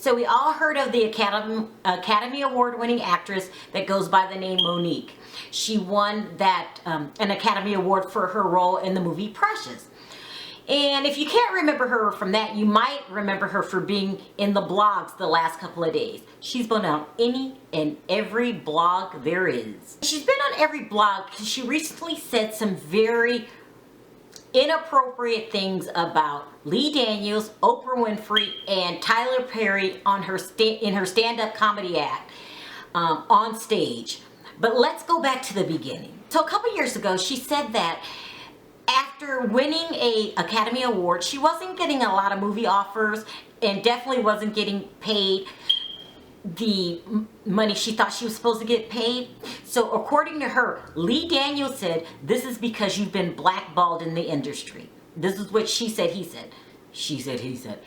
So we all heard of the Academy Award winning actress that goes by the name Monique. She won an Academy Award for her role in the movie Precious. And if you can't remember her from that, you might remember her for being in the blogs the last couple of days. She's been on any and every blog there is. She's been on every blog because she recently said some very inappropriate things about Lee Daniels, Oprah Winfrey, and Tyler Perry on in her stand-up comedy act on stage. But let's go back to the beginning. So a couple years ago, she said that after winning an Academy Award, she wasn't getting a lot of movie offers and definitely wasn't getting paid the money she thought she was supposed to get paid. So according to her, Lee Daniels said, "This is because you've been blackballed in the industry." This is what she said, he said. She said, he said.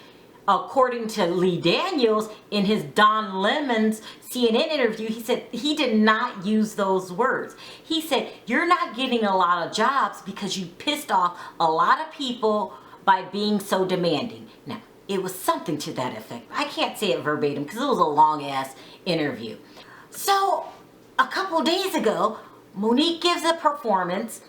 According to Lee Daniels, in his Don Lemon's CNN interview, he said he did not use those words. He said, "You're not getting a lot of jobs because you pissed off a lot of people by being so demanding." Now, it was something to that effect. I can't say it verbatim because it was a long-ass interview. So, a couple days ago, Monique gives a performance,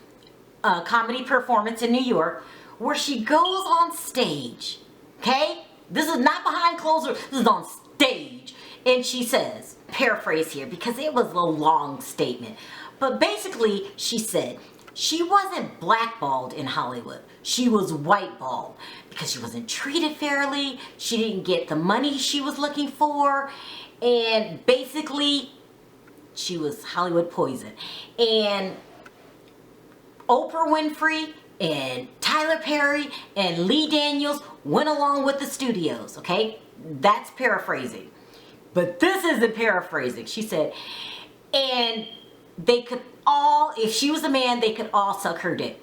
a comedy performance in New York, where she goes on stage, okay? This is not behind closed doors, this is on stage. And she says, paraphrase here because it was a long statement, but basically she said, she wasn't blackballed in Hollywood. She was whiteballed because she wasn't treated fairly. She didn't get the money she was looking for. And basically, she was Hollywood poison. And Oprah Winfrey and Tyler Perry and Lee Daniels went along with the studios, okay? That's paraphrasing. But this isn't paraphrasing. She said, and they could all, if she was a man, they could all suck her dick.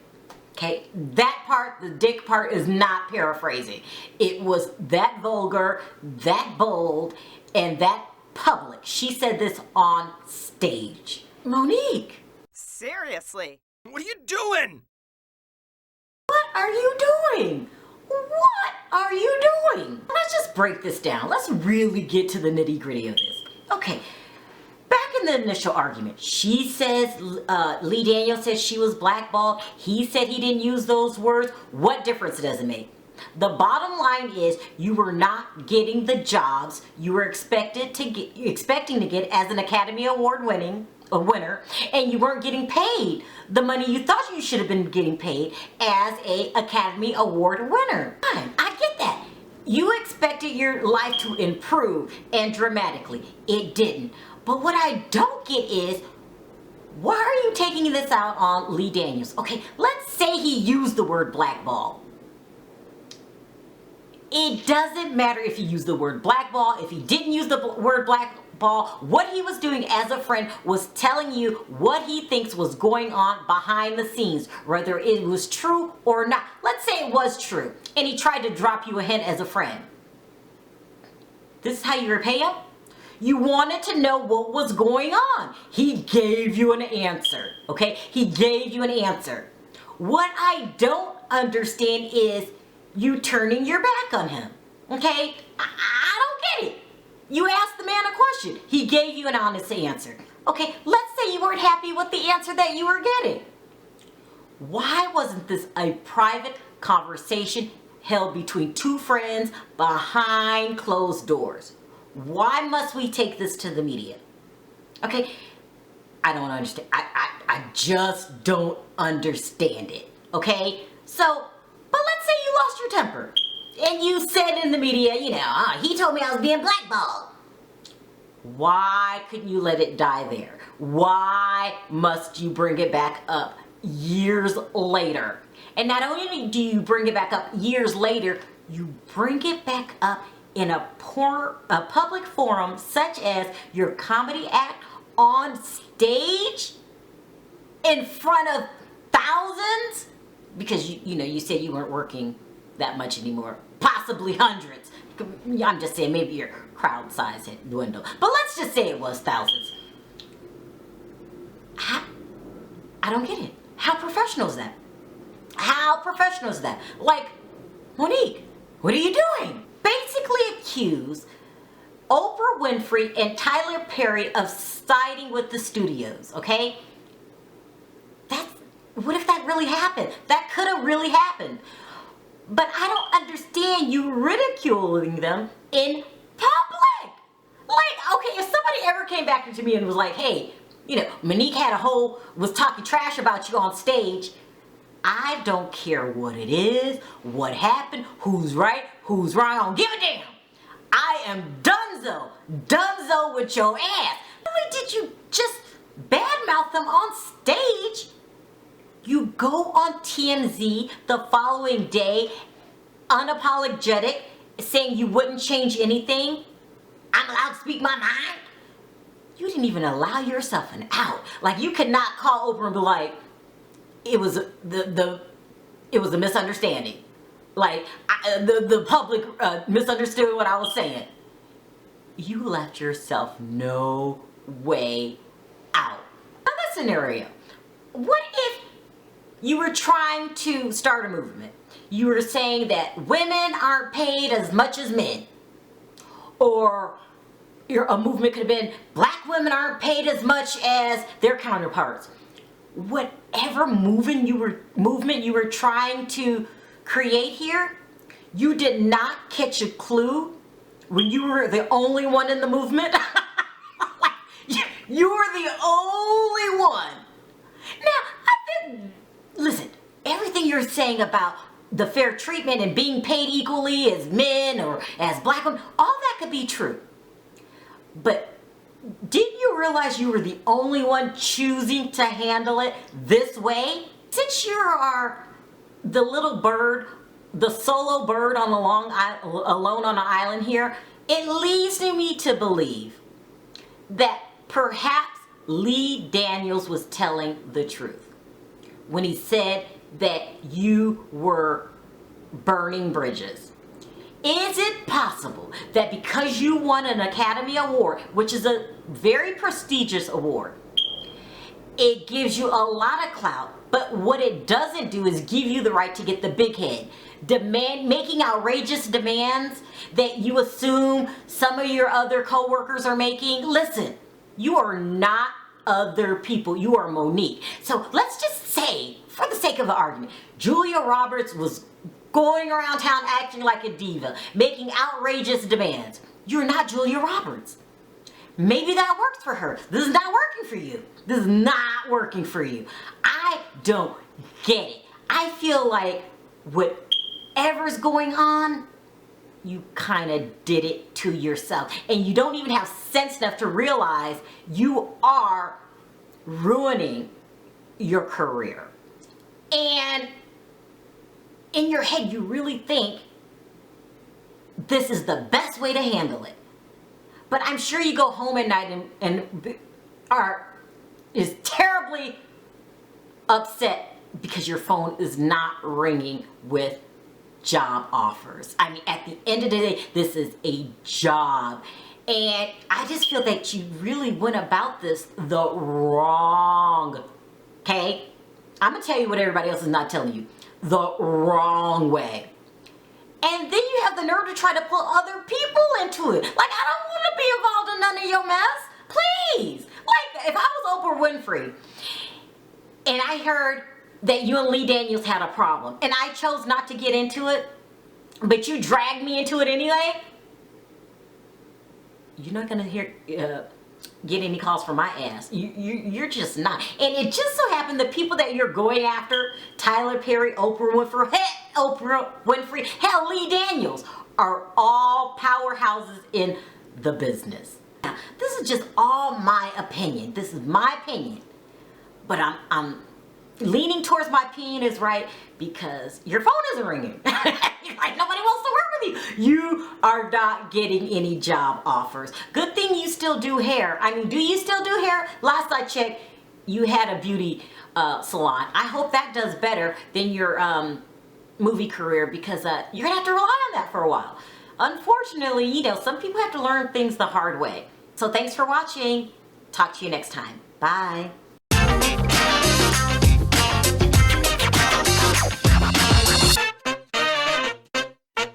Okay, that part, the dick part, is not paraphrasing. It was that vulgar, that bold, and that public. She said this on stage. Monique! Seriously? What are you doing? What are you doing? What are you doing? Let's just break this down. Let's really get to the nitty-gritty of this. Okay. Back in the initial argument, she says, Lee Daniels says she was blackballed. He said he didn't use those words. What difference does it make? The bottom line is you were not getting the jobs you were expecting to get as an Academy Award winner, and you weren't getting paid the money you thought you should have been getting paid as a Academy Award winner. Fine, I get that. You expected your life to improve and dramatically. It didn't. But what I don't get is, why are you taking this out on Lee Daniels? Okay, let's say he used the word blackball. It doesn't matter if he used the word blackball, if he didn't use the word blackball. What he was doing as a friend was telling you what he thinks was going on behind the scenes, whether it was true or not. Let's say it was true, and he tried to drop you a hint as a friend. This is how you repay him? You wanted to know what was going on. He gave you an answer, okay? He gave you an answer. What I don't understand is you turning your back on him, okay? I don't get it. You asked the man a question. He gave you an honest answer. Okay, let's say you weren't happy with the answer that you were getting. Why wasn't this a private conversation held between two friends behind closed doors? Why must we take this to the media? Okay, I don't understand. I just don't understand it, okay? So, but let's say you lost your temper and you said in the media, he told me I was being blackballed. Why couldn't you let it die there? Why must you bring it back up years later? And not only do you bring it back up years later, you bring it back up in a public forum such as your comedy act on stage in front of thousands, because you said you weren't working that much anymore, possibly hundreds. I'm just saying maybe your crowd size had dwindled, but let's just say it was thousands. I don't get it. How professional is that? How professional is that? Like, Monique, what are you doing? Basically accuse Oprah Winfrey and Tyler Perry of siding with the studios, okay? What if that really happened? That could have really happened. But I don't understand you ridiculing them in public. Like, okay, if somebody ever came back to me and was like, hey, you know, Nique was talking trash about you on stage, I don't care what it is, what happened, who's right, who's wrong, I don't give a damn. I am donezo with your ass. Not only did you just badmouth them on stage, you go on TMZ the following day, unapologetic, saying you wouldn't change anything. I'm allowed to speak my mind. You didn't even allow yourself an out. Like, you could not call Oprah and be like, it was a misunderstanding. Like, the public misunderstood what I was saying. You left yourself no way out. Another scenario. What if you were trying to start a movement? You were saying that women aren't paid as much as men. Or a movement could have been black women aren't paid as much as their counterparts. Whatever movement you were trying to create here, you did not catch a clue when you were the only one in the movement. You were the only one. Now, listen, everything you're saying about the fair treatment and being paid equally as men or as black women, all that could be true. But didn't you realize you were the only one choosing to handle it this way? Since you are the little bird, the solo bird on alone on an island here, it leads me to believe that perhaps Lee Daniels was telling the truth when he said that you were burning bridges. Is it possible that because you won an Academy Award, which is a very prestigious award, it gives you a lot of clout, but what it doesn't do is give you the right to get the big head, making outrageous demands that you assume some of your other co-workers are making? Listen, you are not other people. You are Monique. So let's just say, for the sake of the argument, Julia Roberts was going around town acting like a diva, making outrageous demands. You're not Julia Roberts. Maybe that works for her. This is not working for you. This is not working for you. I don't get it. I feel like whatever's going on, you kind of did it to yourself. And you don't even have sense enough to realize you are ruining your career. And in your head, you really think this is the best way to handle it. But I'm sure you go home at night and is terribly upset because your phone is not ringing with job offers. I mean, at the end of the day, this is a job. And I just feel that you really went about this the wrong, okay? I'm gonna tell you what everybody else is not telling you. The wrong way. And then you have the nerve to try to pull other people into it. Like, I don't want to be involved in none of your mess. Please. Like, if I was Oprah Winfrey and I heard that you and Lee Daniels had a problem and I chose not to get into it, but you dragged me into it anyway, you're not going to get any calls from my ass. You're just not. And it just so happened the people that you're going after, Tyler Perry, Oprah Winfrey, hell, Lee Daniels, are all powerhouses in the business. Now, this is just all my opinion. This is my opinion. But I'm leaning towards my opinion is right because your phone isn't ringing. Like, nobody wants to work with you. You are not getting any job offers. Good thing you still do hair. I mean, do you still do hair? Last I checked, you had a beauty salon. I hope that does better than your movie career because you're gonna have to rely on that for a while. Unfortunately, you know, some people have to learn things the hard way. So thanks for watching. Talk to you next time. Bye.